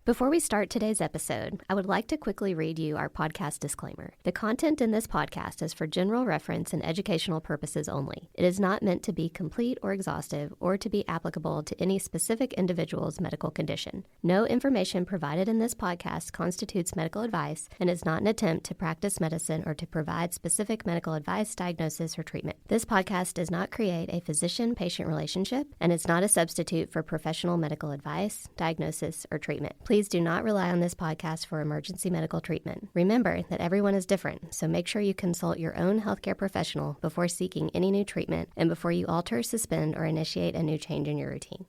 Before we start today's episode, I would like to quickly read you our podcast disclaimer. The content in this podcast is for general reference and educational purposes only. It is not meant to be complete or exhaustive or to be applicable to any specific individual's medical condition. No information provided in this podcast constitutes medical advice and is not an attempt to practice medicine or to provide specific medical advice, diagnosis, or treatment. This podcast does not create a physician-patient relationship and is not a substitute for professional medical advice, diagnosis, or treatment. Please do not rely on this podcast for emergency medical treatment. Remember that everyone is different, so make sure you consult your own healthcare professional before seeking any new treatment and before you alter, suspend, or initiate a new change in your routine.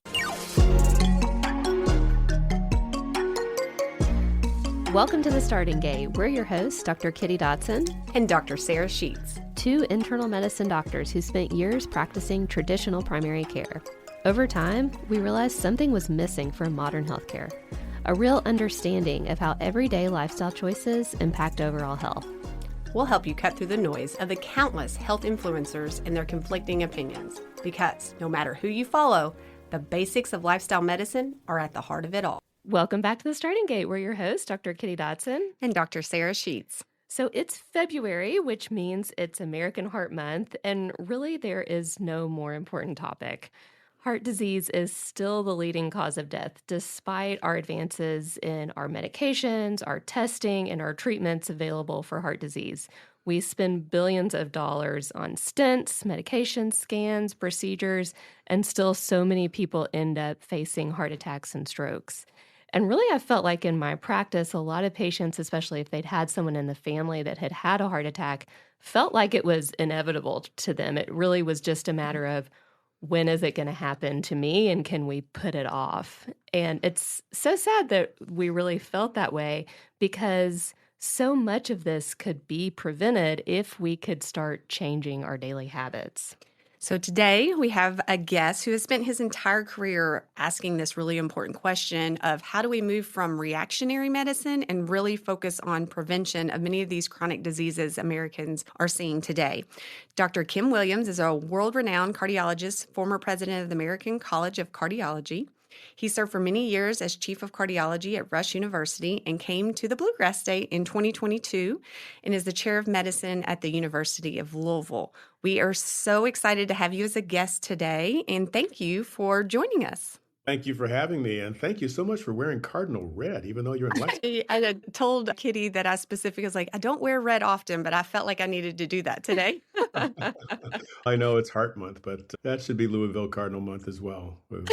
Welcome to The Starting Gate. We're your hosts, Dr. Kitty Dotson and Dr. Sarah Sheets, two internal medicine doctors who spent years practicing traditional primary care. Over time, we realized something was missing from modern healthcare. A real understanding of how everyday lifestyle choices impact overall health. We'll help you cut through the noise of the countless health influencers and their conflicting opinions. Because no matter who you follow, the basics of lifestyle medicine are at the heart of it all. Welcome back to The Starting Gate. We're your hosts, Dr. Kitty Dotson and Dr. Sarah Sheets. So it's February, which means it's American Heart Month, and really there is no more important topic. Heart disease is still the leading cause of death, despite our advances in our medications, our testing, and our treatments available for heart disease. We spend billions of dollars on stents, medications, scans, procedures, and still so many people end up facing heart attacks and strokes. And really, I felt like in my practice, a lot of patients, especially if they'd had someone in the family that had had a heart attack, felt like it was inevitable to them. It really was just a matter of, when is it going to happen to me and can we put it off? And it's so sad that we really felt that way because so much of this could be prevented if we could start changing our daily habits. So today we have a guest who has spent his entire career asking this really important question of how do we move from reactionary medicine and really focus on prevention of many of these chronic diseases Americans are seeing today. Dr. Kim Williams is a world-renowned cardiologist, former president of the American College of Cardiology. He served for many years as chief of cardiology at Rush University and came to the Bluegrass State in 2022 and is the chair of medicine at the University of Louisville. We are so excited to have you as a guest today, and thank you for joining us. Thank you for having me, and thank you so much for wearing cardinal red, even though you're in Lexington. I told Kitty that I specifically was like, I don't wear red often, but I felt like I needed to do that today. I know it's Heart Month, but that should be Louisville Cardinal Month as well. We're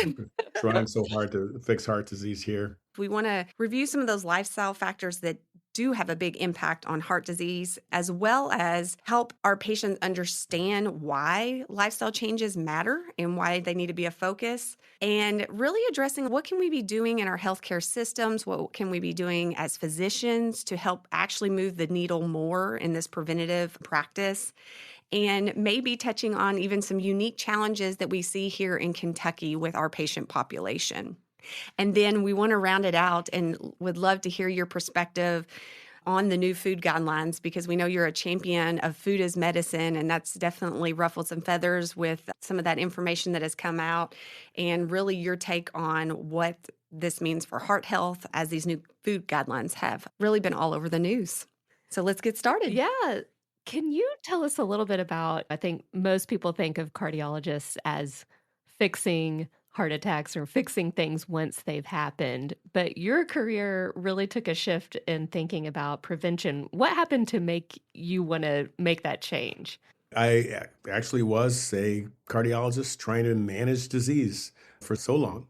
trying so hard to fix heart disease here. We want to review some of those lifestyle factors that do have a big impact on heart disease, as well as help our patients understand why lifestyle changes matter and why they need to be a focus, and really addressing what can we be doing in our healthcare systems, what can we be doing as physicians to help actually move the needle more in this preventative practice, and maybe touching on even some unique challenges that we see here in Kentucky with our patient population. And then we want to round it out and would love to hear your perspective on the new food guidelines, because we know you're a champion of food as medicine, and that's definitely ruffled some feathers with some of that information that has come out, and really your take on what this means for heart health as these new food guidelines have really been all over the news. So let's get started. Yeah. Can you tell us a little bit about, I think most people think of cardiologists as fixing heart attacks or fixing things once they've happened, but your career really took a shift in thinking about prevention. What happened to make you want to make that change? I actually was a cardiologist trying to manage disease for so long.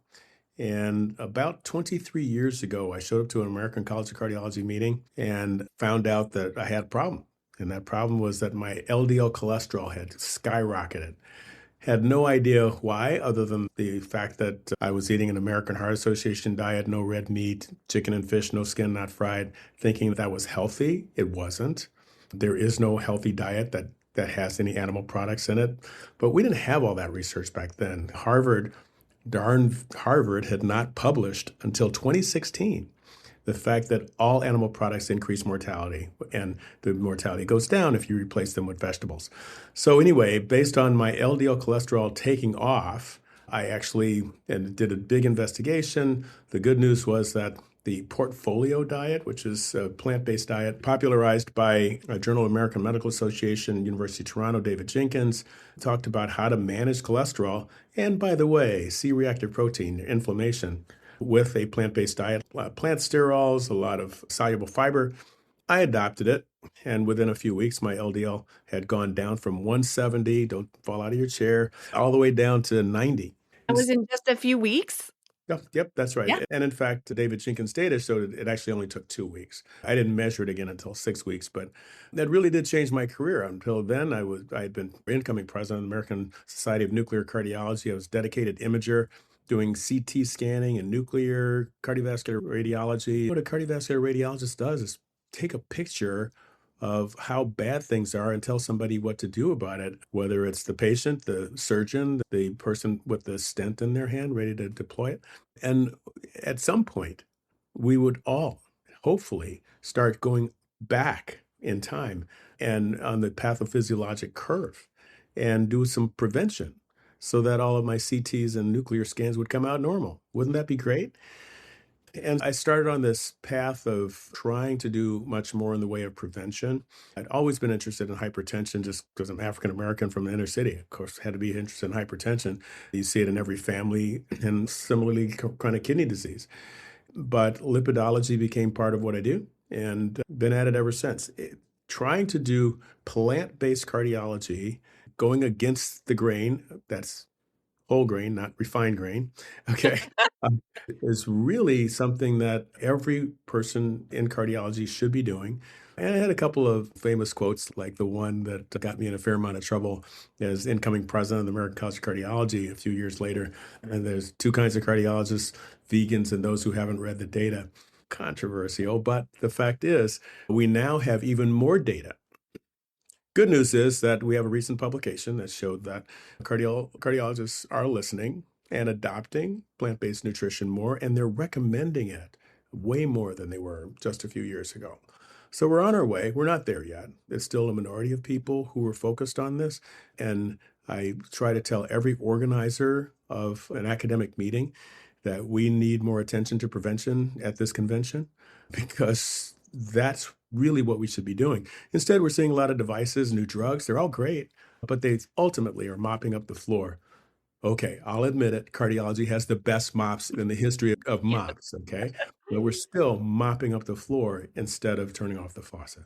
And about 23 years ago, I showed up to an American College of Cardiology meeting and found out that I had a problem. And that problem was that my LDL cholesterol had skyrocketed. Had no idea why, other than the fact that I was eating an American Heart Association diet, no red meat, chicken and fish, no skin, not fried, thinking that was healthy. It wasn't. There is no healthy diet that has any animal products in it. But we didn't have all that research back then. Harvard had not published until 2016 the fact that all animal products increase mortality, and the mortality goes down if you replace them with vegetables. So anyway, based on my LDL cholesterol taking off, I actually did a big investigation. The good news was that the portfolio diet, which is a plant-based diet popularized by Journal of American Medical Association, University of Toronto, David Jenkins, talked about how to manage cholesterol and, by the way, C-reactive protein inflammation with a plant-based diet, plant sterols, a lot of soluble fiber. I adopted it, and within a few weeks, my LDL had gone down from 170, don't fall out of your chair, all the way down to 90. That was in just a few weeks? Yep, that's Yeah. right. And in fact, David Jenkins' data showed it actually only took 2 weeks. I didn't measure it again until 6 weeks, but that really did change my career. Until then, I had been incoming president of the American Society of Nuclear Cardiology. I was dedicated imager doing CT scanning and nuclear cardiovascular radiology. What a cardiovascular radiologist does is take a picture of how bad things are and tell somebody what to do about it, whether it's the patient, the surgeon, the person with the stent in their hand ready to deploy it. And at some point, we would all hopefully start going back in time and on the pathophysiologic curve and do some prevention so that all of my CTs and nuclear scans would come out normal. Wouldn't that be great? And I started on this path of trying to do much more in the way of prevention. I'd always been interested in hypertension just because I'm African American from the inner city. Of course, had to be interested in hypertension. You see it in every family, and similarly, chronic kidney disease. But lipidology became part of what I do and been at it ever since. Trying to do plant-based cardiology, going against the grain, that's whole grain, not refined grain, okay, um, is really something that every person in cardiology should be doing. And I had a couple of famous quotes, like the one that got me in a fair amount of trouble as incoming president of the American College of Cardiology a few years later. And there's two kinds of cardiologists, vegans and those who haven't read the data. Controversial, but the fact is, we now have even more data. Good news is that we have a recent publication that showed that cardiologists are listening and adopting plant-based nutrition more, and they're recommending it way more than they were just a few years ago. So we're on our way. We're not there yet. There's still a minority of people who are focused on this. And I try to tell every organizer of an academic meeting that we need more attention to prevention at this convention because that's really what we should be doing. Instead, we're seeing a lot of devices, new drugs. They're all great, but they ultimately are mopping up the floor. Okay, I'll admit it. Cardiology has the best mops in the history of mops, okay? But we're still mopping up the floor instead of turning off the faucet.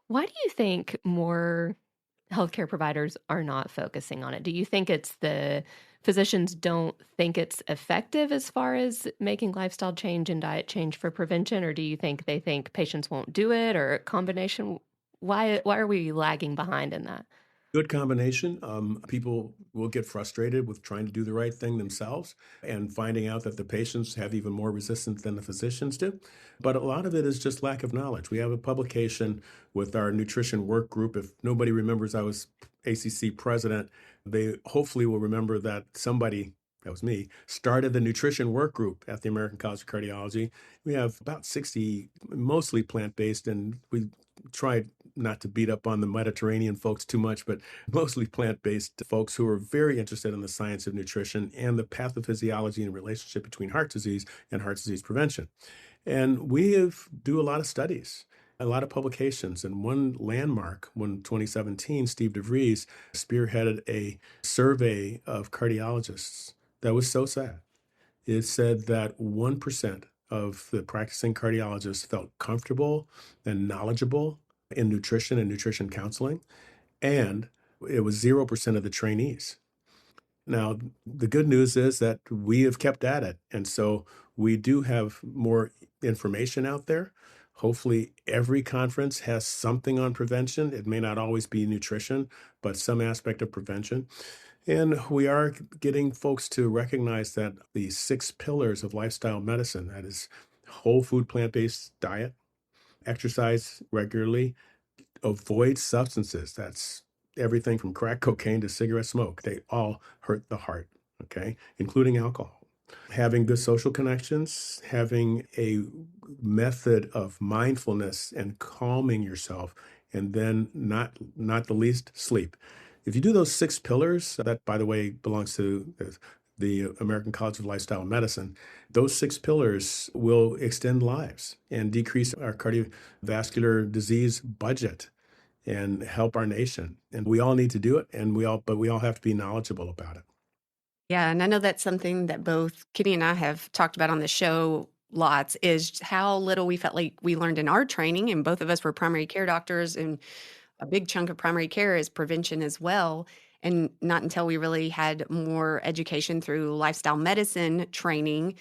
Why do you think more healthcare providers are not focusing on it? Do you think it's the physicians don't think it's effective as far as making lifestyle change and diet change for prevention, or do you think they think patients won't do it, or a combination? Why are we lagging behind in that? Good combination. People will get frustrated with trying to do the right thing themselves and finding out that the patients have even more resistance than the physicians do. But a lot of it is just lack of knowledge. We have a publication with our nutrition work group. If nobody remembers I was ACC president, they hopefully will remember that somebody, that was me, started the nutrition work group at the American College of Cardiology. We have about 60, mostly plant-based, and we tried not to beat up on the Mediterranean folks too much, but mostly plant-based folks who are very interested in the science of nutrition and the pathophysiology and relationship between heart disease and heart disease prevention. And do a lot of studies, a lot of publications. And one landmark, in 2017, Steve DeVries spearheaded a survey of cardiologists that was so sad. It said that 1% of the practicing cardiologists felt comfortable and knowledgeable in nutrition and nutrition counseling, and it was 0% of the trainees. Now, the good news is that we have kept at it, and so we do have more information out there. Hopefully, every conference has something on prevention. It may not always be nutrition, but some aspect of prevention. And we are getting folks to recognize that the 6 pillars of lifestyle medicine, that is whole food, plant-based diet, exercise regularly, avoid substances. That's everything from crack cocaine to cigarette smoke. They all hurt the heart, okay, including alcohol. Having good social connections, having a method of mindfulness and calming yourself, and then not the least, sleep. If you do those 6 pillars, that, by the way, belongs to the American College of Lifestyle Medicine, those 6 pillars will extend lives and decrease our cardiovascular disease budget and help our nation. And we all need to do it, but we all have to be knowledgeable about it. Yeah, and I know that's something that both Kitty and I have talked about on the show lots, is how little we felt like we learned in our training, and both of us were primary care doctors, and a big chunk of primary care is prevention as well. And not until we really had more education through lifestyle medicine training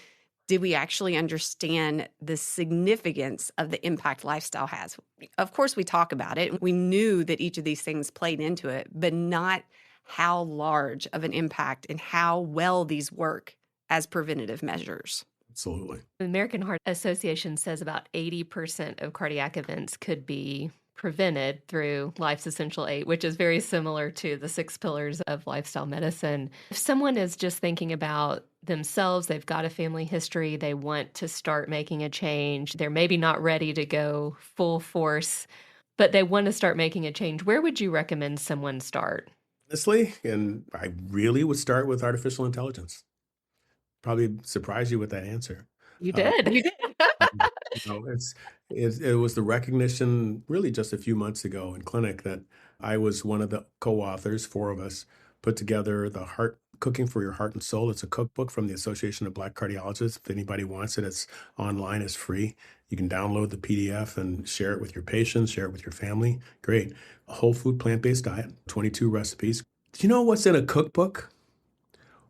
did we actually understand the significance of the impact lifestyle has. Of course, we talk about it. We knew that each of these things played into it, but not how large of an impact and how well these work as preventative measures. Absolutely. The American Heart Association says about 80% of cardiac events could be prevented through Life's Essential 8, which is very similar to the 6 pillars of lifestyle medicine. If someone is just thinking about themselves, they've got a family history, they want to start making a change, they're maybe not ready to go full force, but they want to start making a change, where would you recommend someone start? Honestly, and I really would start with artificial intelligence. Probably surprise you with that answer. You Uh, did. it was the recognition really just a few months ago in clinic that I was one of the co-authors, 4 of us, put together the Heart Cooking for Your Heart and Soul. It's a cookbook from the Association of Black Cardiologists. If anybody wants it, it's online, it's free. You can download the PDF and share it with your patients, share it with your family. Great. A whole food plant-based diet, 22 recipes. Do you know what's in a cookbook?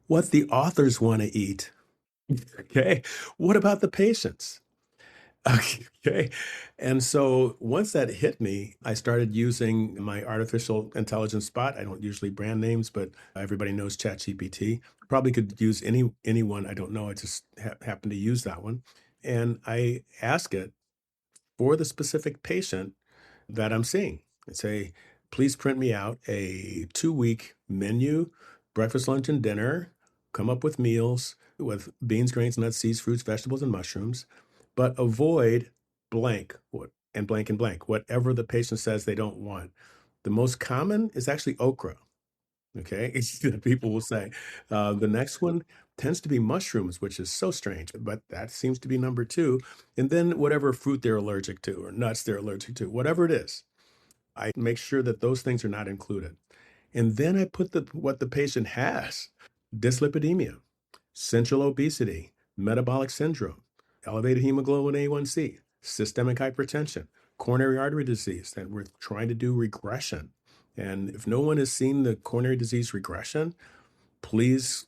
What the authors want to eat. Okay. What about the patients? Okay. And so once that hit me, I started using my artificial intelligence bot. I don't usually brand names, but everybody knows ChatGPT. Probably could use anyone. I don't know. I just happen to use that one. And I ask it for the specific patient that I'm seeing. I say, please print me out a 2-week menu, breakfast, lunch, and dinner. Come up with meals with beans, grains, nuts, seeds, fruits, vegetables, and mushrooms, but avoid blank and blank and blank, whatever the patient says they don't want. The most common is actually okra. Okay, people will say. The next one tends to be mushrooms, which is so strange, but that seems to be number 2. And then whatever fruit they're allergic to or nuts they're allergic to, whatever it is, I make sure that those things are not included. And then I put what the patient has: dyslipidemia, central obesity, metabolic syndrome, elevated hemoglobin A1C, systemic hypertension, coronary artery disease, that we're trying to do regression. And if no one has seen the coronary disease regression, please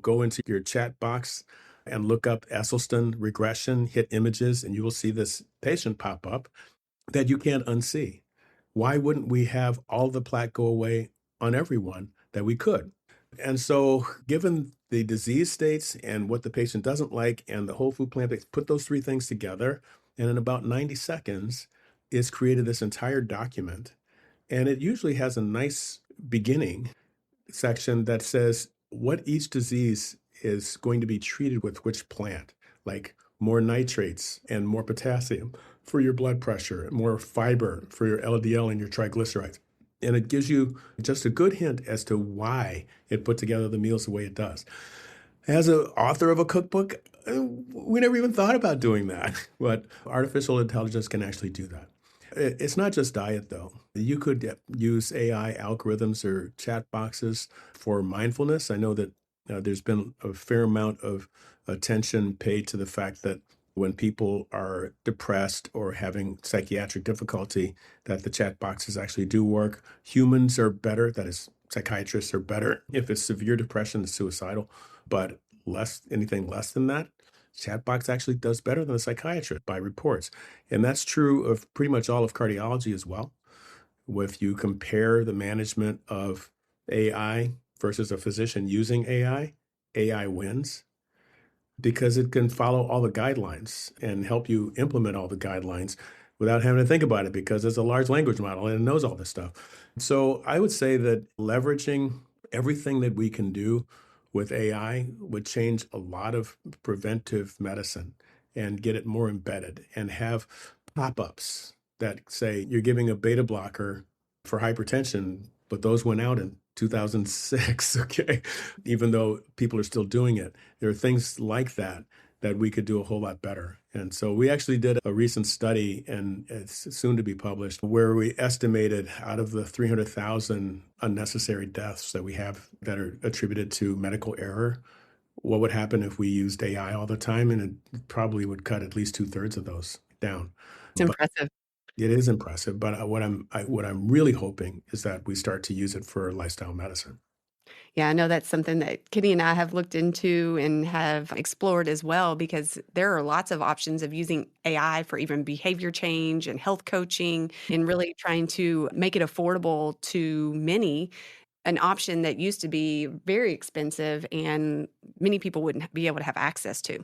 go into your chat box and look up Esselstyn regression, hit images, and you will see this patient pop up that you can't unsee. Why wouldn't we have all the plaque go away on everyone that we could? And so, given the disease states and what the patient doesn't like and the whole food plant-based, put those 3 things together, and in about 90 seconds, it's created this entire document. And it usually has a nice beginning section that says what each disease is going to be treated with which plant, like more nitrates and more potassium for your blood pressure, more fiber for your LDL and your triglycerides. And it gives you just a good hint as to why it put together the meals the way it does. As an author of a cookbook, we never even thought about doing that, but artificial intelligence can actually do that. It's not just diet, though. You could use AI algorithms or chat boxes for mindfulness. I know that there's been a fair amount of attention paid to the fact that when people are depressed or having psychiatric difficulty, that the chat boxes actually do work. Humans are better, that is, psychiatrists are better if it's severe depression, it's suicidal, but anything less than that, Chatbox actually does better than a psychiatrist by reports. And that's true of pretty much all of cardiology as well. If you compare the management of AI versus a physician using AI, AI wins because it can follow all the guidelines and help you implement all the guidelines without having to think about it because it's a large language model and it knows all this stuff. So I would say that leveraging everything that we can do with AI would change a lot of preventive medicine and get it more embedded and have pop-ups that say you're giving a beta blocker for hypertension, but those went out in 2006, okay? Even though people are still doing it, there are things like that that we could do a whole lot better. And so we actually did a recent study, and it's soon to be published, where we estimated out of the 300,000 unnecessary deaths that we have that are attributed to medical error, what would happen if we used AI all the time, and it probably would cut at least two-thirds of those down. It's But impressive. it is impressive. But what I'm really hoping is that we start to use it for lifestyle medicine. Yeah, I know that's something that Kitty and I have looked into and have explored as well, because there are lots of options of using AI for even behavior change and health coaching and really trying to make it affordable to many, an option that used to be very expensive and many people wouldn't be able to have access to.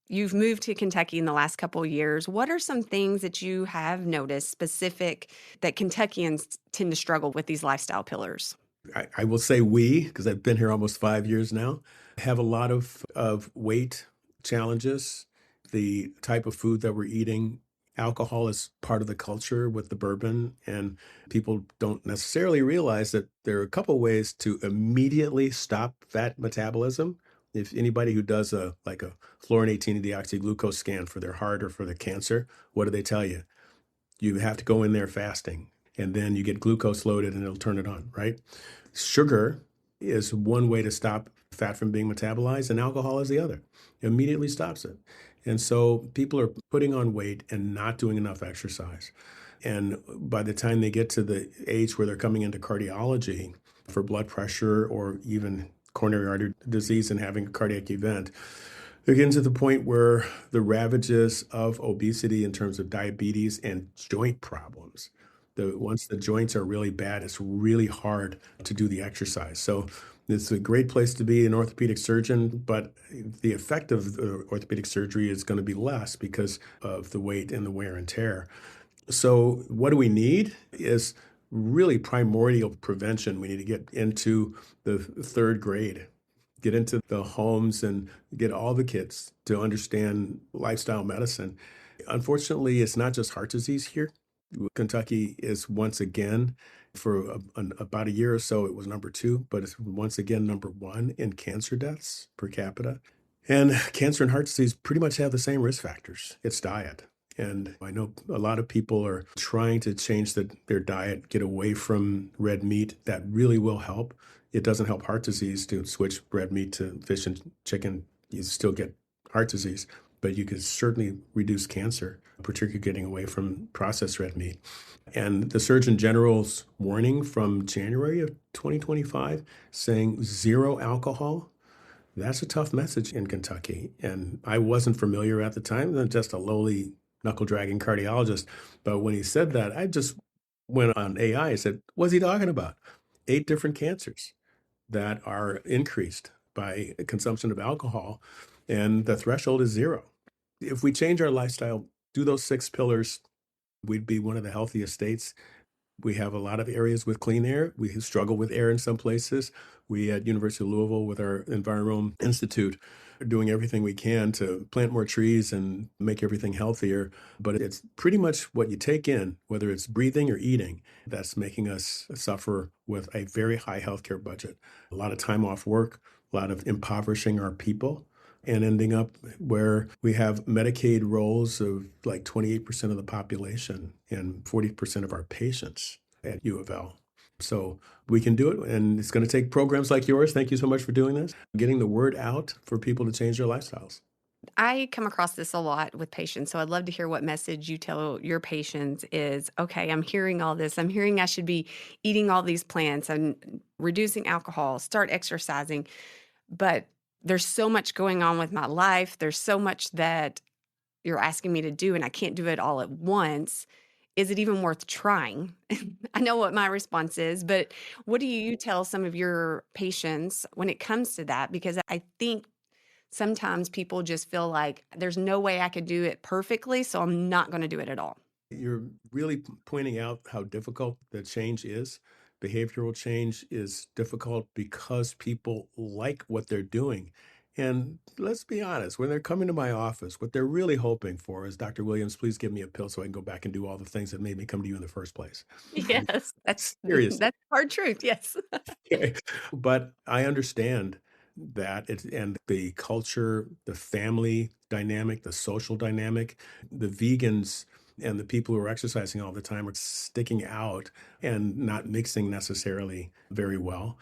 You've moved to Kentucky in the last couple of years. What are some things that you have noticed specific that Kentuckians tend to struggle with these lifestyle pillars? I will say we, because I've been here almost 5 years now, have a lot of weight challenges. The type of food that we're eating, alcohol is part of the culture with the bourbon, and people don't necessarily realize that there are a couple ways to immediately stop fat metabolism. If anybody who does a fluorine 18 deoxyglucose scan for their heart or for their cancer, what do they tell you? You have to go in there fasting, and then you get glucose loaded and it'll turn it on, right? Sugar is one way to stop fat from being metabolized, and alcohol is the other. It immediately stops it. And so people are putting on weight and not doing enough exercise. And by the time they get to the age where they're coming into cardiology for blood pressure or even coronary artery disease and having a cardiac event, they're getting to the point where the ravages of obesity in terms of diabetes and joint problems. Once the joints are really bad, it's really hard to do the exercise. So it's a great place to be an orthopedic surgeon, but the effect of the orthopedic surgery is going to be less because of the weight and the wear and tear. So what do we need is really primordial prevention. We need to get into the third grade, get into the homes and get all the kids to understand lifestyle medicine. Unfortunately, it's not just heart disease here. Kentucky is once again, for about a year or so, it was number two, but it's once again number one in cancer deaths per capita. And cancer and heart disease pretty much have the same risk factors. It's diet. And I know a lot of people are trying to change their diet, get away from red meat. That really will help. It doesn't help heart disease to switch red meat to fish and chicken. You still get heart disease, but you could certainly reduce cancer, particularly getting away from processed red meat. And the Surgeon General's warning from January of 2025 saying zero alcohol, that's a tough message in Kentucky. And I wasn't familiar at the time, I'm just a lowly knuckle-dragging cardiologist. But when he said that, I just went on AI and said, what's he talking about? 8 different cancers that are increased by consumption of alcohol, and the threshold is zero. If we change our lifestyle, do those 6 pillars, we'd be one of the healthiest states. We have a lot of areas with clean air. We struggle with air in some places. We at University of Louisville with our Environmental Institute are doing everything we can to plant more trees and make everything healthier. But it's pretty much what you take in, whether it's breathing or eating, that's making us suffer with a very high healthcare budget. A lot of time off work, a lot of impoverishing our people, and ending up where we have Medicaid rolls of like 28% of the population and 40% of our patients at UofL. So we can do it, and it's going to take programs like yours. Thank you so much for doing this, getting the word out for people to change their lifestyles. I come across this a lot with patients, so I'd love to hear what message you tell your patients is, okay, I'm hearing all this. I'm hearing I should be eating all these plants and reducing alcohol, start exercising, but there's so much going on with my life. There's so much that you're asking me to do, and I can't do it all at once. Is it even worth trying? I know what my response is, but what do you tell some of your patients when it comes to that? Because I think sometimes people just feel like there's no way I could do it perfectly, so I'm not going to do it at all. You're really pointing out how difficult the change is. Behavioral change is difficult because people like what they're doing. And let's be honest, when they're coming to my office, what they're really hoping for is, Dr. Williams, please give me a pill so I can go back and do all the things that made me come to you in the first place. Yes. That's Seriously. that's hard truth. Yes. But I understand that it's and the culture, the family dynamic, the social dynamic, the vegans and the people who are exercising all the time are sticking out and not mixing necessarily very well.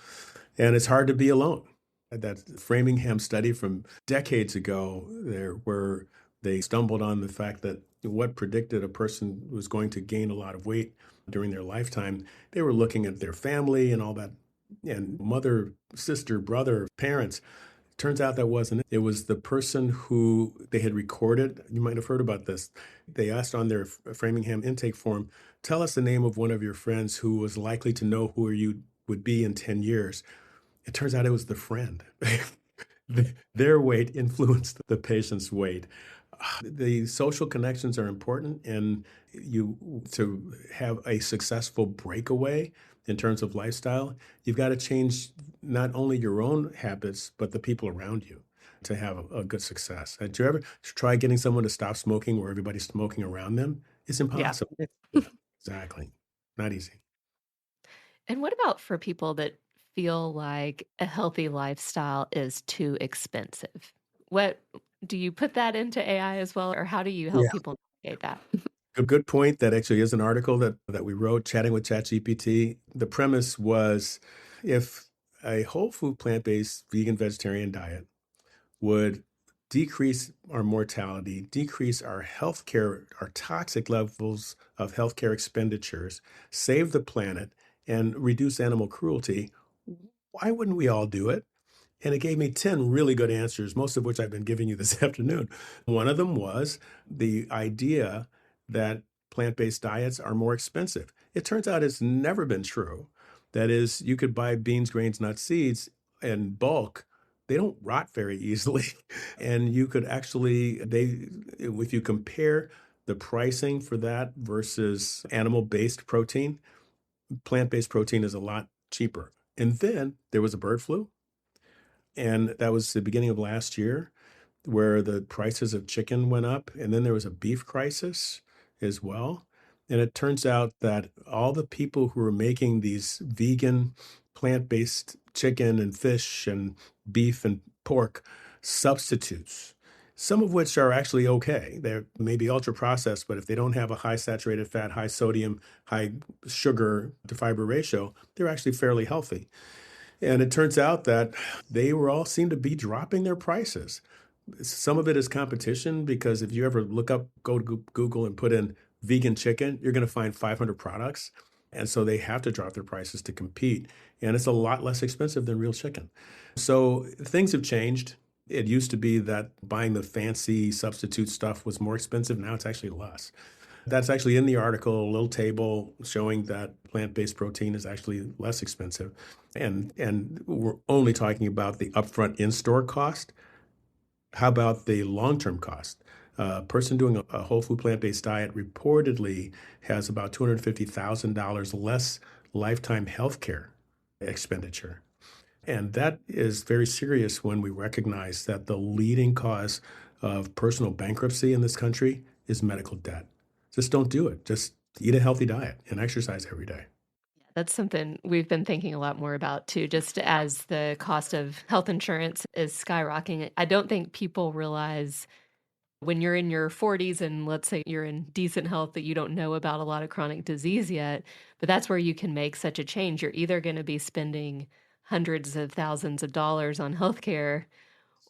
And it's hard to be alone. That Framingham study from decades ago, there where they stumbled on the fact that what predicted a person was going to gain a lot of weight during their lifetime, they were looking at their family and all that, and mother, sister, brother, parents. Turns out that wasn't it. It was the person who they had recorded. You might have heard about this. They asked on their Framingham intake form, tell us the name of one of your friends who was likely to know who you would be in 10 years. It turns out it was the friend. Their weight influenced the patient's weight. The social connections are important, and to have a successful breakaway in terms of lifestyle, you've got to change not only your own habits, but the people around you to have a good success. Did you ever try getting someone to stop smoking where everybody's smoking around them? It's Yeah. impossible. Yeah, exactly. Not easy. And what about for people that feel like a healthy lifestyle is too expensive? What do you put that into AI as well, or how do you help people navigate that? A good point. That actually is an article that we wrote, chatting with ChatGPT. The premise was if a whole food, plant-based, vegan, vegetarian diet would decrease our mortality, decrease our healthcare, our toxic levels of healthcare expenditures, save the planet, and reduce animal cruelty, why wouldn't we all do it? And it gave me 10 really good answers, most of which I've been giving you this afternoon. One of them was the idea that plant-based diets are more expensive. It turns out it's never been true. That is, you could buy beans, grains, nuts, seeds in bulk. They don't rot very easily. And you could actually, if you compare the pricing for that versus animal-based protein, plant-based protein is a lot cheaper. And then there was a bird flu. And that was the beginning of last year where the prices of chicken went up. And then there was a beef crisis as well. And it turns out that all the people who were making these vegan, plant-based chicken and fish and beef and pork substitutes, some of which are actually okay. They're maybe ultra processed, but if they don't have a high saturated fat, high sodium, high sugar to fiber ratio, they're actually fairly healthy. And it turns out that they were all seem to be dropping their prices. Some of it is competition because if you ever go to Google and put in vegan chicken, you're going to find 500 products. And so they have to drop their prices to compete. And it's a lot less expensive than real chicken. So things have changed. It used to be that buying the fancy substitute stuff was more expensive. Now it's actually less. That's actually in the article, a little table showing that plant-based protein is actually less expensive. And we're only talking about the upfront in-store cost. How about the long-term cost? A person doing a whole food plant-based diet reportedly has about $250,000 less lifetime healthcare expenditure. And that is very serious when we recognize that the leading cause of personal bankruptcy in this country is medical debt. Just don't do it. Just eat a healthy diet and exercise every day. That's something we've been thinking a lot more about too, just as the cost of health insurance is skyrocketing. I don't think people realize when you're in your 40s and let's say you're in decent health that you don't know about a lot of chronic disease yet, but that's where you can make such a change. You're either going to be spending hundreds of thousands of dollars on healthcare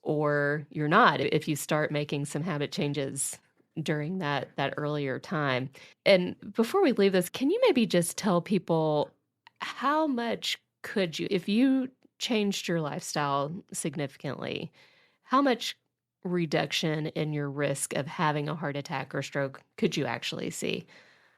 or you're not if you start making some habit changes during that earlier time. And before we leave this, can you maybe just tell people how much could you, if you changed your lifestyle significantly, how much reduction in your risk of having a heart attack or stroke could you actually see?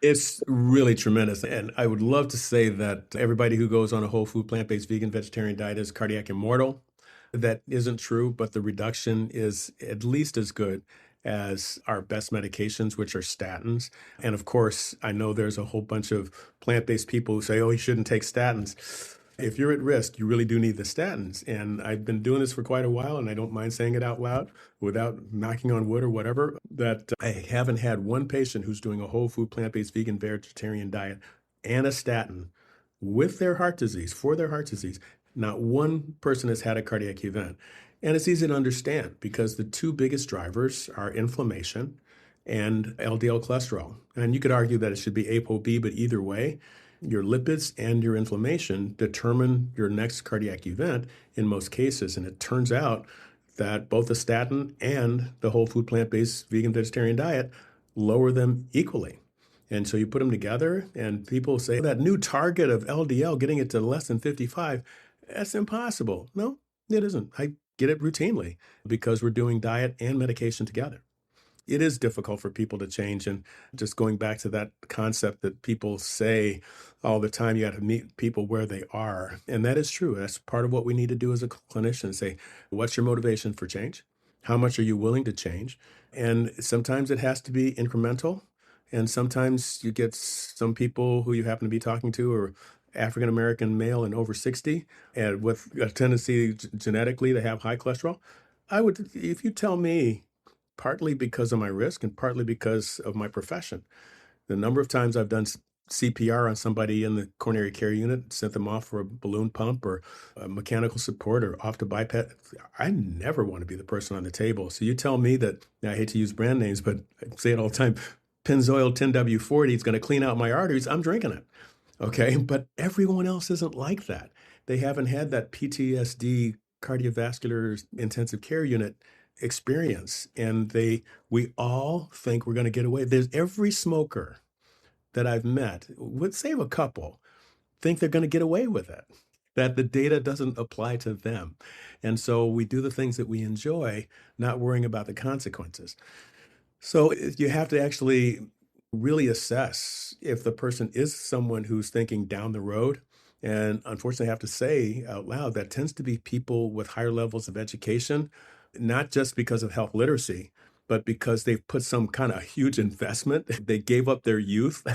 It's really tremendous. And I would love to say that everybody who goes on a whole food, plant-based, vegan, vegetarian diet is cardiac immortal. That isn't true, but the reduction is at least as good as our best medications, which are statins. And of course, I know there's a whole bunch of plant-based people who say, oh, you shouldn't take statins. If you're at risk, you really do need the statins. And I've been doing this for quite a while, and I don't mind saying it out loud without knocking on wood or whatever, that I haven't had one patient who's doing a whole food, plant-based, vegan, vegetarian diet and a statin with their heart disease, for their heart disease. Not one person has had a cardiac event. And it's easy to understand because the two biggest drivers are inflammation and LDL cholesterol. And you could argue that it should be ApoB, but either way, your lipids and your inflammation determine your next cardiac event in most cases. And it turns out that both the statin and the whole food, plant-based, vegan, vegetarian diet lower them equally. And so you put them together, and people say that new target of LDL, getting it to less than 55, that's impossible. No, it isn't. I get it routinely because we're doing diet and medication together. It is difficult for people to change. And just going back to that concept that people say all the time, you got to meet people where they are. And that is true. That's part of what we need to do as a clinician, say, what's your motivation for change? How much are you willing to change? And sometimes it has to be incremental. And sometimes you get some people who you happen to be talking to are African-American male and over 60 and with a tendency genetically to have high cholesterol. If you tell me, partly because of my risk and partly because of my profession, the number of times I've done CPR on somebody in the coronary care unit, sent them off for a balloon pump or a mechanical support or off to bypass, I never want to be the person on the table. So you tell me that, I hate to use brand names, but I say it all the time, Pennzoil 10W40 is going to clean out my arteries, I'm drinking it. Okay. But everyone else isn't like that. They haven't had that PTSD cardiovascular intensive care unit experience. And we all think we're going to get away. There's every smoker that I've met, would save a couple, think they're going to get away with it, that the data doesn't apply to them. And so we do the things that we enjoy, not worrying about the consequences. So you have to actually really assess if the person is someone who's thinking down the road. And unfortunately, I have to say out loud, that tends to be people with higher levels of education, not just because of health literacy, but because they've put some kind of huge investment. They gave up their youth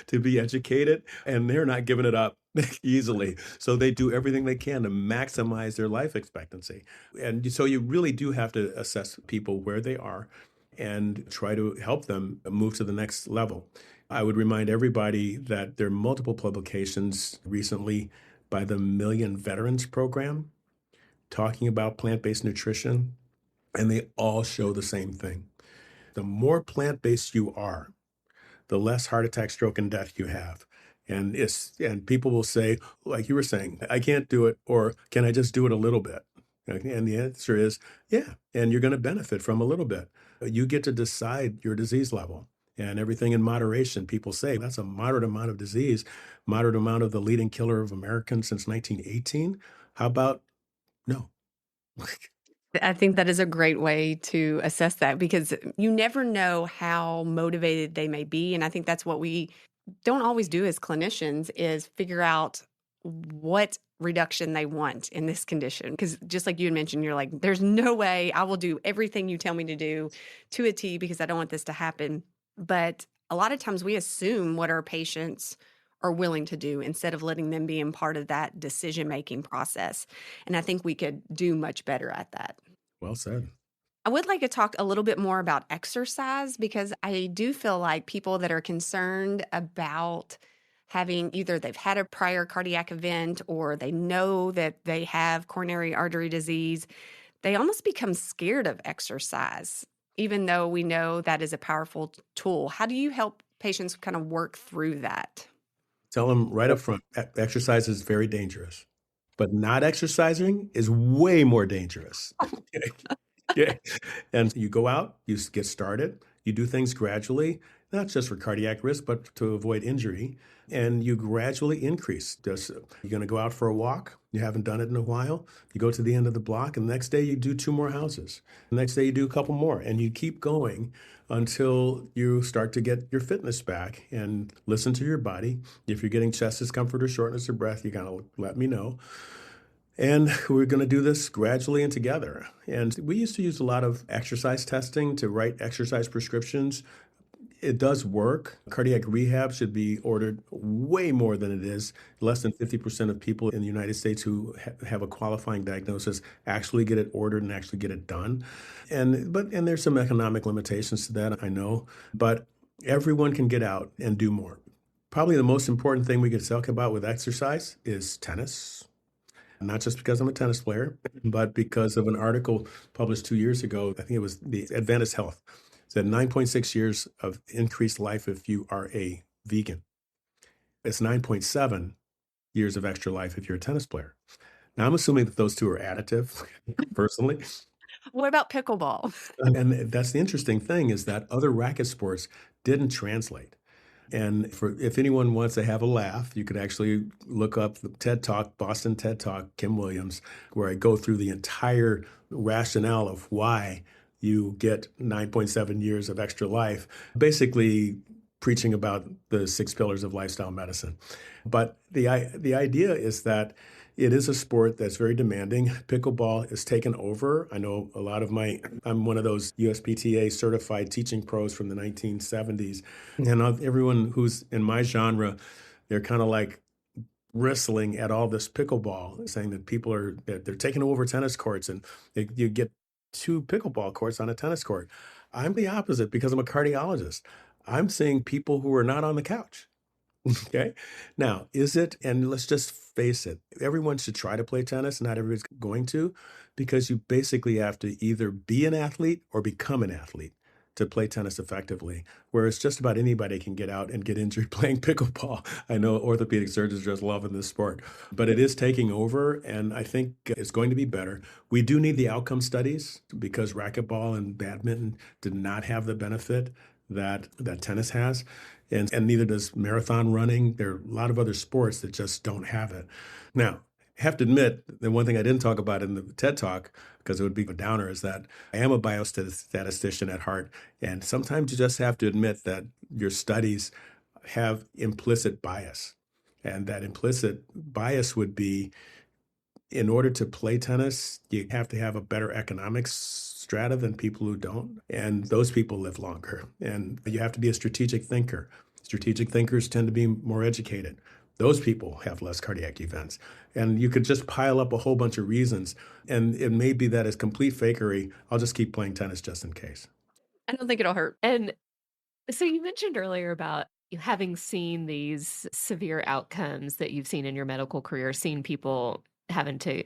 to be educated, and they're not giving it up easily. So they do everything they can to maximize their life expectancy. And so you really do have to assess people where they are and try to help them move to the next level. I would remind everybody that there are multiple publications recently by the Million Veterans Program talking about plant-based nutrition, and they all show the same thing. The more plant-based you are, the less heart attack, stroke, and death you have. And people will say, like you were saying, I can't do it, or can I just do it a little bit? And the answer is, yeah, and you're going to benefit from a little bit. You get to decide your disease level and everything in moderation. People say that's a moderate amount of disease, moderate amount of the leading killer of Americans since 1918. How about no? I think that is a great way to assess that because you never know how motivated they may be. And I think that's what we don't always do as clinicians is figure out what reduction they want in this condition. Because just like you had mentioned, you're like, there's no way I will do everything you tell me to do to a T because I don't want this to happen. But a lot of times we assume what our patients are willing to do instead of letting them be in part of that decision-making process. And I think we could do much better at that. Well said. I would like to talk a little bit more about exercise because I do feel like people that are concerned about having either they've had a prior cardiac event or they know that they have coronary artery disease, they almost become scared of exercise, even though we know that is a powerful tool. How do you help patients kind of work through that? Tell them right up front, exercise is very dangerous, but not exercising is way more dangerous. Yeah. And you go out, you get started, you do things gradually, not just for cardiac risk, but to avoid injury. And you gradually increase. You're going to go out for a walk. You haven't done it in a while. You go to the end of the block, and the next day you do 2 more houses. The next day you do a couple more, and you keep going until you start to get your fitness back and listen to your body. If you're getting chest discomfort or shortness of breath, you kind of let me know. And we're going to do this gradually and together. And we used to use a lot of exercise testing to write exercise prescriptions It does work. Cardiac rehab should be ordered way more than it is. Less than 50% of people in the United States who have a qualifying diagnosis actually get it ordered and actually get it done. And there's some economic limitations to that, I know, but everyone can get out and do more. Probably the most important thing we could talk about with exercise is tennis. Not just because I'm a tennis player, but because of an article published 2 years ago. I think it was the Adventist Health. It said 9.6 years of increased life if you are a vegan. It's 9.7 years of extra life if you're a tennis player. Now, I'm assuming that those two are additive, personally. What about pickleball? And that's the interesting thing is that other racket sports didn't translate. And if anyone wants to have a laugh, you could actually look up the TED Talk, Boston TED Talk, Kim Williams, where I go through the entire rationale of why you get 9.7 years of extra life, basically preaching about the 6 pillars of lifestyle medicine. But the idea is that it is a sport that's very demanding. Pickleball is taken over. I know I'm one of those USPTA certified teaching pros from the 1970s. And everyone who's in my genre, they're kind of like bristling at all this pickleball, saying that they're taking over tennis courts and you get 2 pickleball courts on a tennis court. I'm the opposite because I'm a cardiologist. I'm seeing people who are not on the couch. Okay. Now, and let's just face it, everyone should try to play tennis. Not everybody's going to, because you basically have to either be an athlete or become an athlete to play tennis effectively. Whereas just about anybody can get out and get injured playing pickleball. I know orthopedic surgeons just loving this sport, but it is taking over, and I think it's going to be better. We do need the outcome studies because racquetball and badminton did not have the benefit that tennis has. And neither does marathon running. There are a lot of other sports that just don't have it. Now, I have to admit, the one thing I didn't talk about in the TED Talk, because it would be a downer, is that I am a biostatistician at heart. And sometimes you just have to admit that your studies have implicit bias. And that implicit bias would be, in order to play tennis, you have to have a better economics strata than people who don't. And those people live longer. And you have to be a strategic thinker. Strategic thinkers tend to be more educated. Those people have less cardiac events. And you could just pile up a whole bunch of reasons. And it may be that as complete fakery, I'll just keep playing tennis just in case. I don't think it'll hurt. And so you mentioned earlier about you having seen these severe outcomes that you've seen in your medical career, seen people having to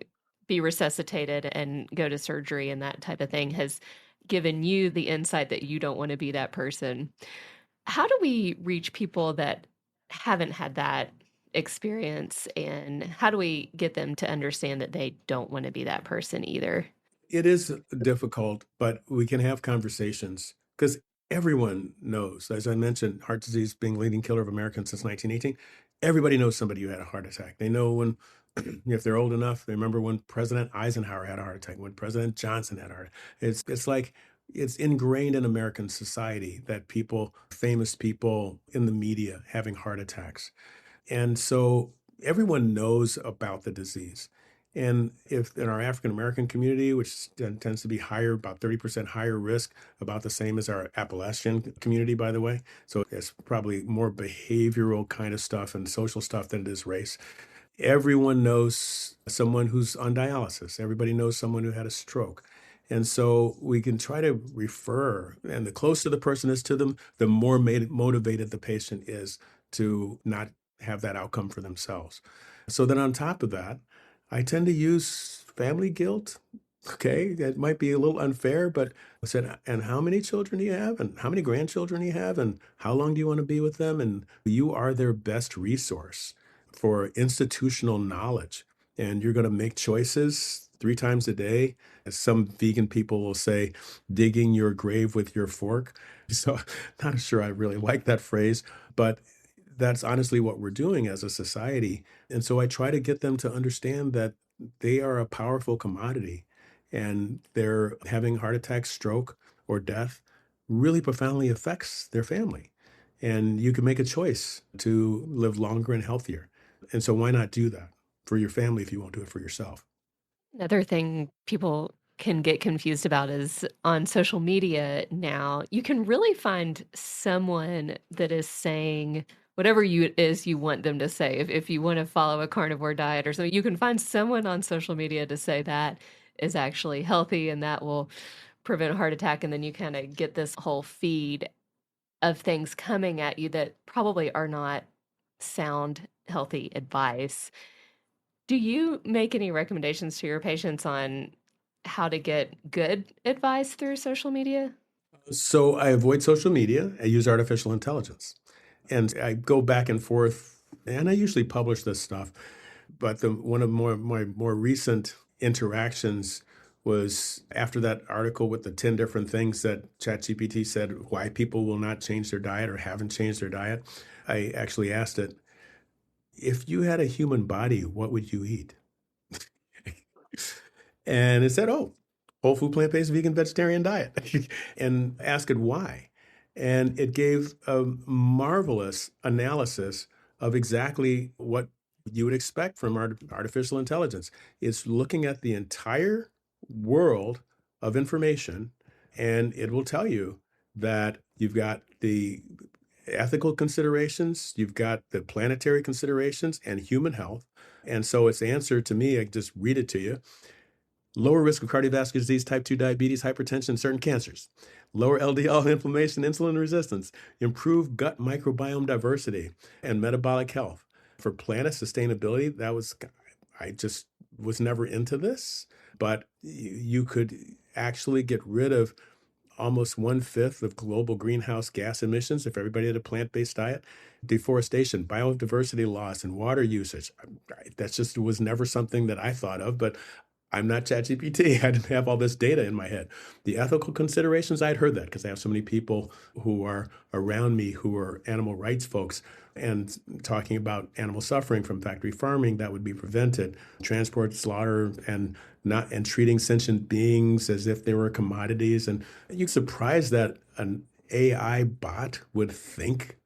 be resuscitated and go to surgery and that type of thing has given you the insight that you don't want to be that person. How do we reach people that haven't had that experience, and how do we get them to understand that they don't want to be that person either? It is difficult, but we can have conversations because everyone knows, as I mentioned, heart disease being the leading killer of Americans since 1918. Everybody knows somebody who had a heart attack. They know when, if they're old enough, they remember when President Eisenhower had a heart attack, when President Johnson had a heart attack. It's like it's ingrained in American society that famous people in the media having heart attacks. And so everyone knows about the disease. And if in our African American community, which tends to be higher, about 30% higher risk, about the same as our Appalachian community, by the way. So it's probably more behavioral kind of stuff and social stuff than it is race. Everyone knows someone who's on dialysis. Everybody knows someone who had a stroke. And so we can try to refer, and the closer the person is to them, the more motivated the patient is to not have that outcome for themselves. So then on top of that, I tend to use family guilt. Okay, that might be a little unfair, but I said, and how many children do you have? And how many grandchildren do you have? And how long do you want to be with them? And you are their best resource for institutional knowledge. And you're going to make choices 3 times a day. As some vegan people will say, digging your grave with your fork. So not sure I really like that phrase, but that's honestly what we're doing as a society. And so I try to get them to understand that they are a powerful commodity and their having heart attack, stroke, or death really profoundly affects their family. And you can make a choice to live longer and healthier. And so why not do that for your family if you won't do it for yourself? Another thing people can get confused about is on social media now, you can really find someone that is saying whatever it is you want them to say. If you want to follow a carnivore diet or something, you can find someone on social media to say that is actually healthy and that will prevent a heart attack. And then you kind of get this whole feed of things coming at you that probably are not sound, healthy advice. Do you make any recommendations to your patients on how to get good advice through social media? So I avoid social media. I use artificial intelligence. And I go back and forth, and I usually publish this stuff. But one of my more recent interactions was after that article with the 10 different things that ChatGPT said why people will not change their diet or haven't changed their diet. I actually asked it, if you had a human body, what would you eat? And it said, oh, whole food, plant-based, vegan, vegetarian diet. And ask it why. And it gave a marvelous analysis of exactly what you would expect from artificial intelligence. It's looking at the entire world of information, and it will tell you that you've got the ethical considerations, you've got the planetary considerations, and human health. And so its answer to me, I just read it to you: lower risk of cardiovascular disease, type 2 diabetes, hypertension, certain cancers, lower LDL inflammation, insulin resistance, improve gut microbiome diversity, and metabolic health. For planet sustainability, I just was never into this, but you could actually get rid of almost 1/5 of global greenhouse gas emissions if everybody had a plant-based diet. Deforestation, biodiversity loss, and water usage. That just was never something that I thought of, but I'm not ChatGPT. I didn't have all this data in my head. The ethical considerations, I'd heard that because I have so many people who are around me who are animal rights folks and talking about animal suffering from factory farming that would be prevented, transport, slaughter, and treating sentient beings as if they were commodities. And you're surprised that an AI bot would think,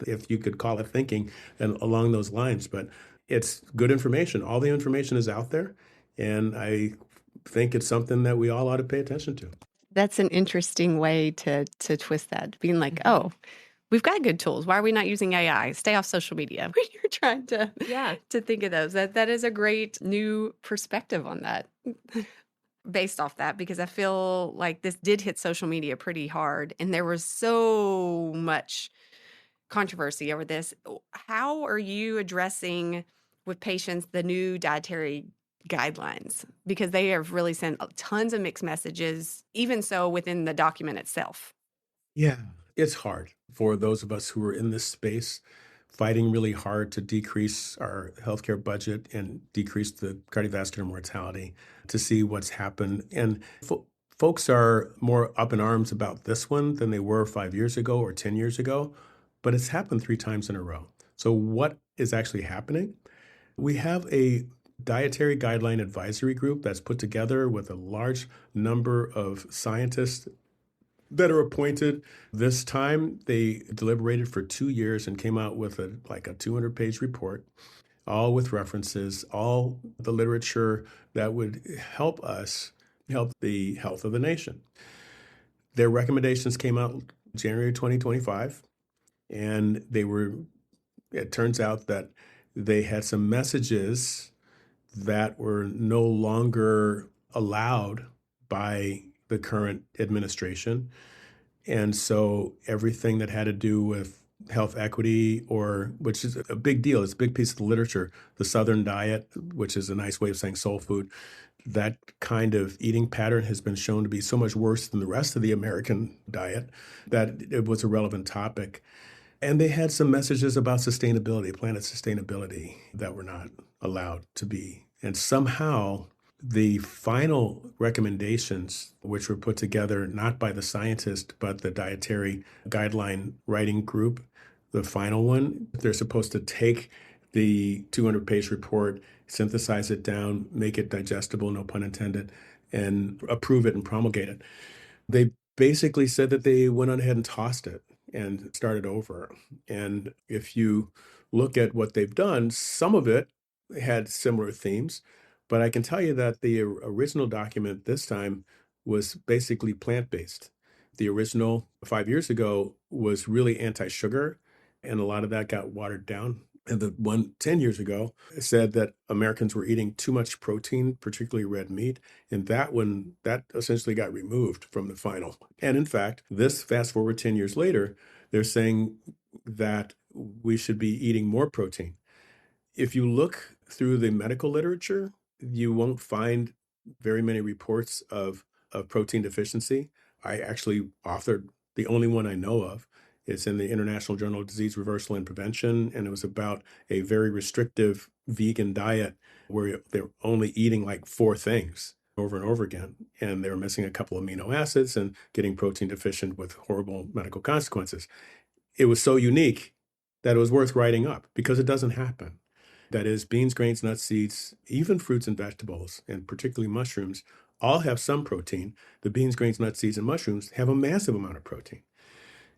if you could call it thinking, and along those lines. But it's good information. All the information is out there. And I think it's something that we all ought to pay attention to. That's an interesting way to twist that, being like, oh, we've got good tools. Why are we not using AI? Stay off social media when you're trying to think of those. That is a great new perspective on that. Based off that, because I feel like this did hit social media pretty hard and there was so much controversy over this. How are you addressing with patients the new dietary guidelines? Because they have really sent tons of mixed messages, even so within the document itself. Yeah, it's hard for those of us who are in this space, fighting really hard to decrease our healthcare budget and decrease the cardiovascular mortality, to see what's happened. And folks are more up in arms about this one than they were 5 years ago or 10 years ago, but it's happened 3 times in a row. So what is actually happening? We have a dietary guideline advisory group that's put together with a large number of scientists that are appointed. This time, they deliberated for 2 years and came out with a 200-page report, all with references, all the literature that would help us help the health of the nation. Their recommendations came out January 2025, and it turns out that they had some messages that were no longer allowed by the current administration. And so everything that had to do with health equity, which is a big deal, it's a big piece of the literature, the Southern diet, which is a nice way of saying soul food, that kind of eating pattern has been shown to be so much worse than the rest of the American diet that it was a relevant topic. And they had some messages about sustainability, planet sustainability, that were not allowed to be. And somehow the final recommendations, which were put together not by the scientist, but the dietary guideline writing group, the final one, they're supposed to take the 200-page report, synthesize it down, make it digestible, no pun intended, and approve it and promulgate it. They basically said that they went on ahead and tossed it and started over. And if you look at what they've done, some of it had similar themes, But I can tell you that the original document this time was basically plant-based. The original 5 years ago was really anti-sugar, and a lot of that got watered down. And the one 10 years ago said that Americans were eating too much protein, particularly red meat. And that essentially got removed from the final. And in fact, this fast forward 10 years later, they're saying that we should be eating more protein. If you look through the medical literature, you won't find very many reports of protein deficiency. I actually authored the only one I know of. It's in the International Journal of Disease Reversal and Prevention, and it was about a very restrictive vegan diet where they're only eating like four things over and over again, and they were missing a couple amino acids and getting protein deficient with horrible medical consequences. It was so unique that it was worth writing up because it doesn't happen. That is, beans, grains, nuts, seeds, even fruits and vegetables, and particularly mushrooms, all have some protein. The beans, grains, nuts, seeds, and mushrooms have a massive amount of protein.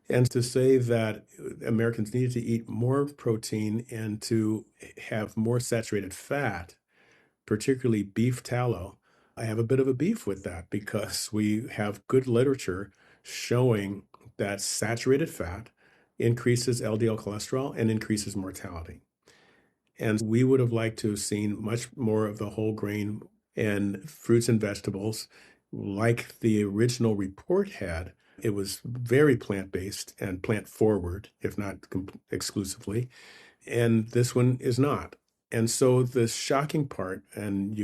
And to say that Americans needed to eat more protein and to have more saturated fat, particularly beef tallow, I have a bit of a beef with that because we have good literature showing that saturated fat increases LDL cholesterol and increases mortality. And we would have liked to have seen much more of the whole grain and fruits and vegetables like the original report had. It was very plant-based and plant-forward, if not exclusively. And this one is not. And so the shocking part, and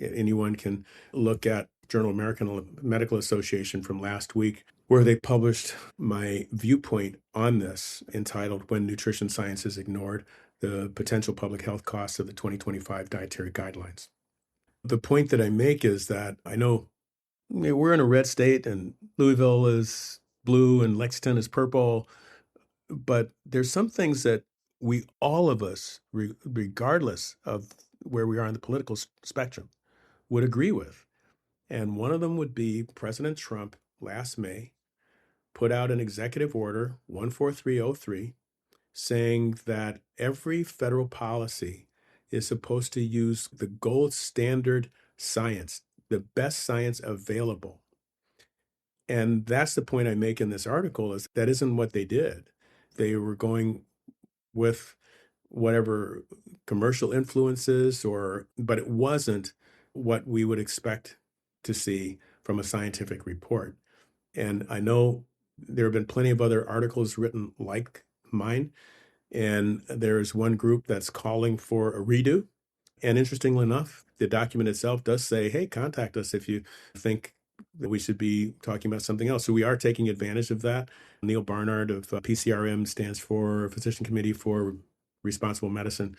anyone can look at Journal American Medical Association from last week, where they published my viewpoint on this entitled When Nutrition Science is Ignored, the Potential Public Health Costs of the 2025 Dietary Guidelines. The point that I make is that I know we're in a red state and Louisville is blue and Lexington is purple, but there's some things that all of us, regardless of where we are on the political spectrum, would agree with. And one of them would be President Trump last May put out an executive order 14303 saying that every federal policy is supposed to use the gold standard science, the best science available. And that's the point I make in this article is that isn't what they did. They were going with whatever commercial influences but it wasn't what we would expect to see from a scientific report. And I know there have been plenty of other articles written like mine, and there's one group that's calling for a redo. And interestingly enough, the document itself does say, hey, contact us if you think that we should be talking about something else. So we are taking advantage of that. Neil Barnard of PCRM stands for Physician Committee for Responsible Medicine.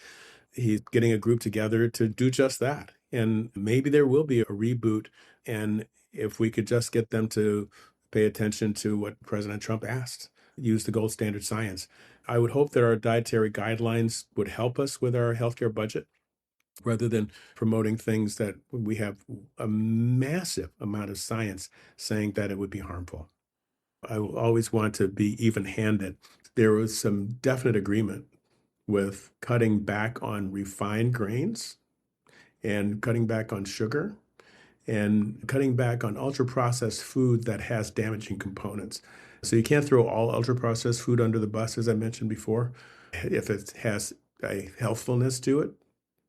He's getting a group together to do just that. And maybe there will be a reboot. And if we could just get them to pay attention to what President Trump asked, use the gold standard science. I would hope that our dietary guidelines would help us with our healthcare budget rather than promoting things that we have a massive amount of science saying that it would be harmful. I always want to be even-handed. There was some definite agreement with cutting back on refined grains and cutting back on sugar and cutting back on ultra-processed food that has damaging components. So you can't throw all ultra-processed food under the bus, as I mentioned before. If it has a healthfulness to it,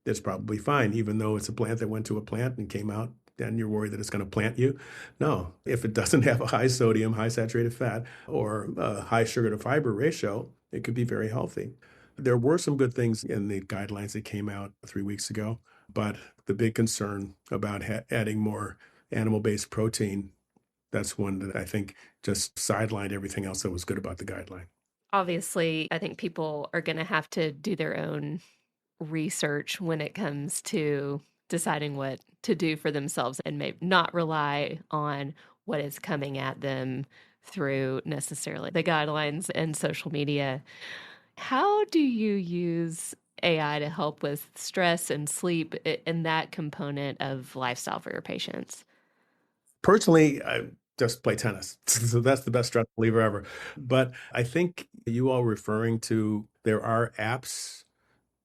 it's probably fine, even though it's a plant that went to a plant and came out, and you're worried that it's going to plant you. No, if it doesn't have a high sodium, high saturated fat, or a high sugar to fiber ratio, it could be very healthy. There were some good things in the guidelines that came out 3 weeks ago, but the big concern about adding more animal-based protein, that's one that I think just sidelined everything else that was good about the guideline. Obviously, I think people are going to have to do their own research when it comes to deciding what to do for themselves and maybe not rely on what is coming at them through necessarily the guidelines and social media. How do you use AI to help with stress and sleep in that component of lifestyle for your patients? Personally, I just play tennis. So that's the best stress reliever ever. But I think you all referring to there are apps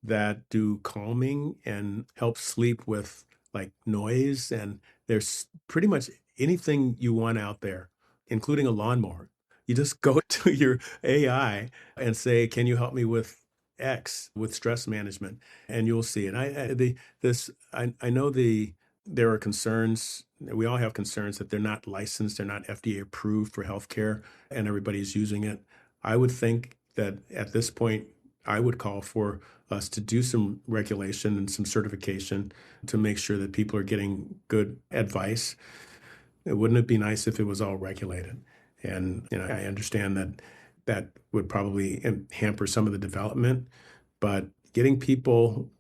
that do calming and help sleep with like noise, and there's pretty much anything you want out there, including a lawnmower. You just go to your AI and say, "Can you help me with X with stress management?" And you'll see it. I know there are concerns. We all have concerns that they're not licensed, they're not FDA approved for healthcare, and everybody's using it. I would think that at this point, I would call for us to do some regulation and some certification to make sure that people are getting good advice. Wouldn't it be nice if it was all regulated? And I understand that that would probably hamper some of the development, but getting people,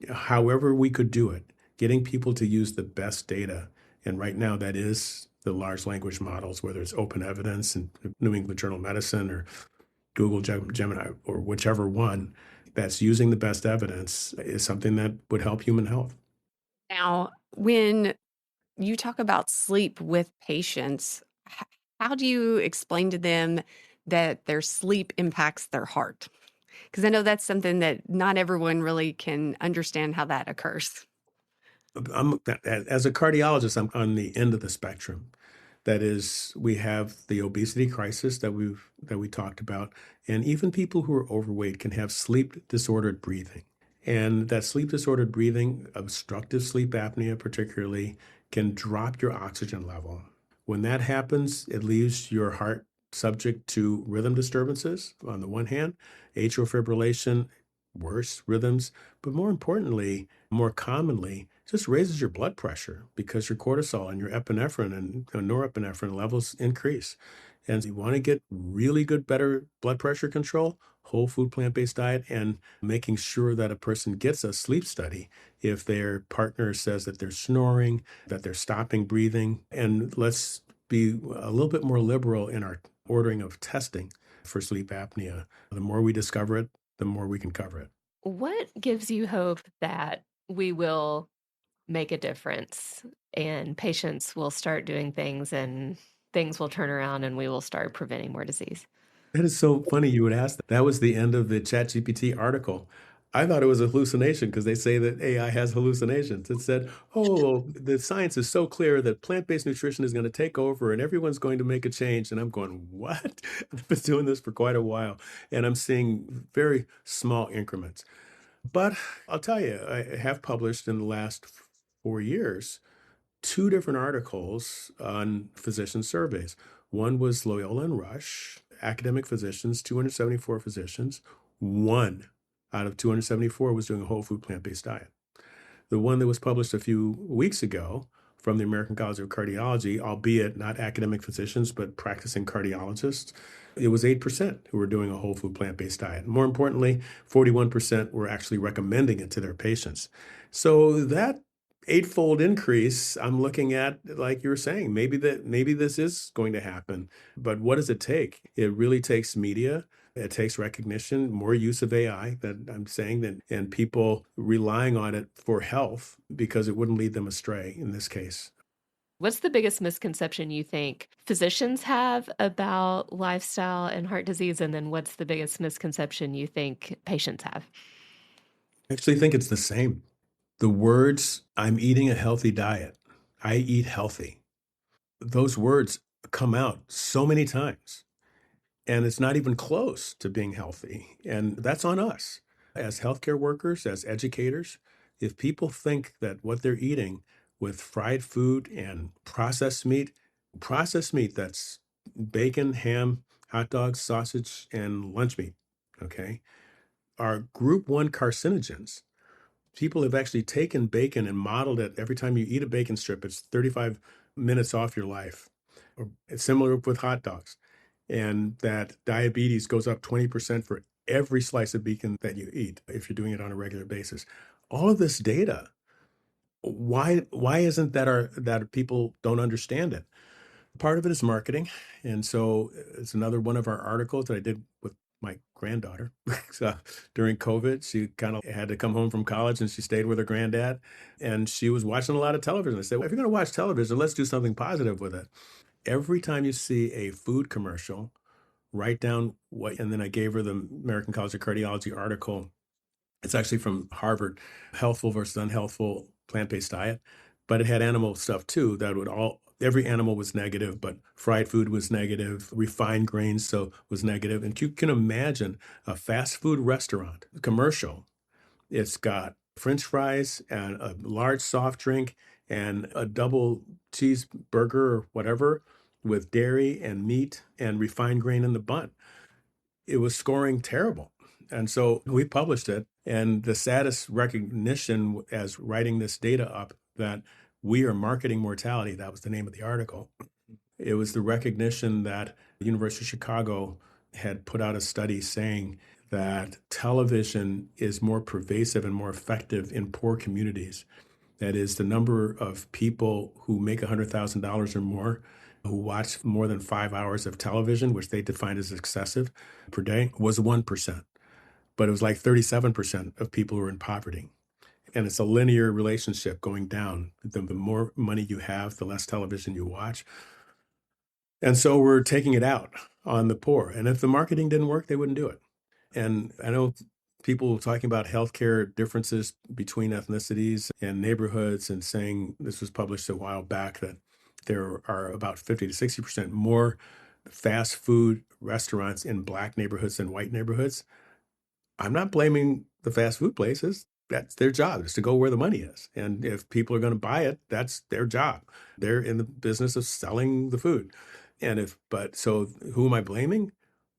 however we could do it, getting people to use the best data, and right now that is the large language models, whether it's open evidence and New England Journal of Medicine or Google Gemini or whichever one that's using the best evidence, is something that would help human health. Now, when you talk about sleep with patients, how do you explain to them that their sleep impacts their heart? Because I know that's something that not everyone really can understand how that occurs. As a cardiologist, I'm on the end of the spectrum. That is, we have the obesity crisis that we talked about, and even people who are overweight can have sleep disordered breathing. And that sleep disordered breathing, obstructive sleep apnea particularly, can drop your oxygen level. When that happens, it leaves your heart subject to rhythm disturbances on the one hand, atrial fibrillation, worse rhythms, but more importantly, more commonly, just raises your blood pressure because your cortisol and your epinephrine and norepinephrine levels increase. And you want to get really good, better blood pressure control, whole food, plant-based diet, and making sure that a person gets a sleep study if their partner says that they're snoring, that they're stopping breathing. And let's be a little bit more liberal in our ordering of testing for sleep apnea. The more we discover it, the more we can cover it. What gives you hope that we will make a difference and patients will start doing things and things will turn around and we will start preventing more disease? That is so funny you would ask that. That was the end of the ChatGPT article. I thought it was a hallucination because they say that AI has hallucinations. It said, "Oh, the science is so clear that plant-based nutrition is going to take over and everyone's going to make a change." And I'm going, "What?" I've been doing this for quite a while, and I'm seeing very small increments. But I'll tell you, I have published in the last 4 years two different articles on physician surveys. One was Loyola and Rush, academic physicians, 274 physicians. One out of 274 was doing a whole food plant-based diet. The one that was published a few weeks ago from the American College of Cardiology, albeit not academic physicians, but practicing cardiologists, it was 8% who were doing a whole food plant-based diet. More importantly, 41% were actually recommending it to their patients. So that eightfold increase, I'm looking at, like you were saying, maybe this is going to happen. But what does it take? It really takes media. It takes recognition, more use of AI that I'm saying that, and people relying on it for health because it wouldn't lead them astray in this case. What's the biggest misconception you think physicians have about lifestyle and heart disease? And then what's the biggest misconception you think patients have? I actually think it's the same. The words, "I'm eating a healthy diet," "I eat healthy," those words come out so many times. And it's not even close to being healthy. And that's on us as healthcare workers, as educators. If people think that what they're eating with fried food and processed meat that's bacon, ham, hot dogs, sausage, and lunch meat, okay, are group one carcinogens. People have actually taken bacon and modeled it. Every time you eat a bacon strip, it's 35 minutes off your life. Or it's similar with hot dogs. And that diabetes goes up 20% for every slice of bacon that you eat if you're doing it on a regular basis. All of this data, why isn't that people don't understand it? Part of it is marketing. And so it's another one of our articles that I did with my granddaughter. So during COVID, she kind of had to come home from college and she stayed with her granddad. And she was watching a lot of television. I said, "Well, if you're going to watch television, let's do something positive with it." Every time you see a food commercial, write down what, and then I gave her the American College of Cardiology article. It's actually from Harvard, Healthful versus Unhealthful Plant-Based Diet. but it had animal stuff too that would all every animal was negative, but fried food was negative, refined grains so was negative. And you can imagine a fast food restaurant commercial. It's got French fries and a large soft drink and a double cheeseburger or whatever with dairy and meat and refined grain in the bun. It was scoring terrible. And so we published it. And the saddest recognition as writing this data up that we are marketing mortality, that was the name of the article. It was the recognition that the University of Chicago had put out a study saying that television is more pervasive and more effective in poor communities. That is, the number of people who make $100,000 or more who watch more than 5 hours of television, which they define as excessive per day, was 1%. But it was like 37% of people who are in poverty. And it's a linear relationship going down. The more money you have, the less television you watch. And so we're taking it out on the poor. And if the marketing didn't work, they wouldn't do it. And I know people talking about healthcare differences between ethnicities and neighborhoods and saying this was published a while back that there are about 50 to 60% more fast food restaurants in Black neighborhoods than white neighborhoods. I'm not blaming the fast food places. That's their job, is to go where the money is. And if people are going to buy it, that's their job. They're in the business of selling the food. So who am I blaming?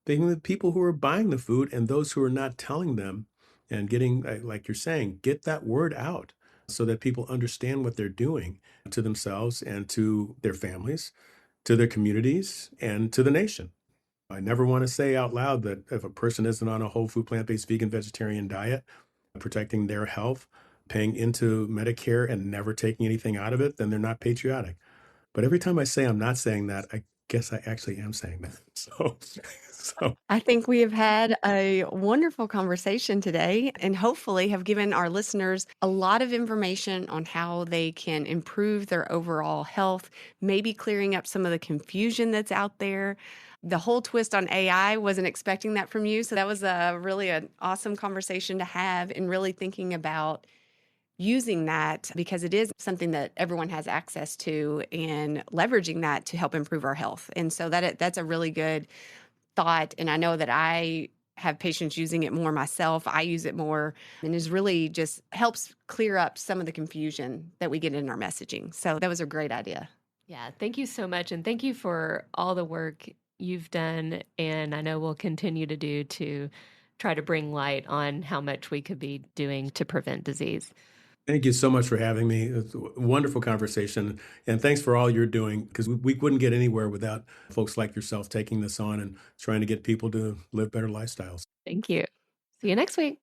Blaming the people who are buying the food and those who are not telling them and getting, like you're saying, get that word out so that people understand what they're doing to themselves and to their families, to their communities, and to the nation. I never want to say out loud that if a person isn't on a whole food, plant-based, vegan, vegetarian diet, protecting their health, paying into Medicare and never taking anything out of it, then they're not patriotic. But every time I say I'm not saying that, I guess I actually am saying that. So I think we have had a wonderful conversation today and hopefully have given our listeners a lot of information on how they can improve their overall health, maybe clearing up some of the confusion that's out there. The whole twist on AI, wasn't expecting that from you. So that was really an awesome conversation to have and really thinking about using that because it is something that everyone has access to and leveraging that to help improve our health. And so that's a really good thought. And I know that I have patients using it more myself. I use it more and is really just helps clear up some of the confusion that we get in our messaging. So that was a great idea. Yeah, thank you so much. And thank you for all the work you've done. And I know we'll continue to do to try to bring light on how much we could be doing to prevent disease. thank you so much for having me. It's a wonderful conversation. And thanks for all you're doing, because we wouldn't get anywhere without folks like yourself taking this on and trying to get people to live better lifestyles. Thank you. See you next week.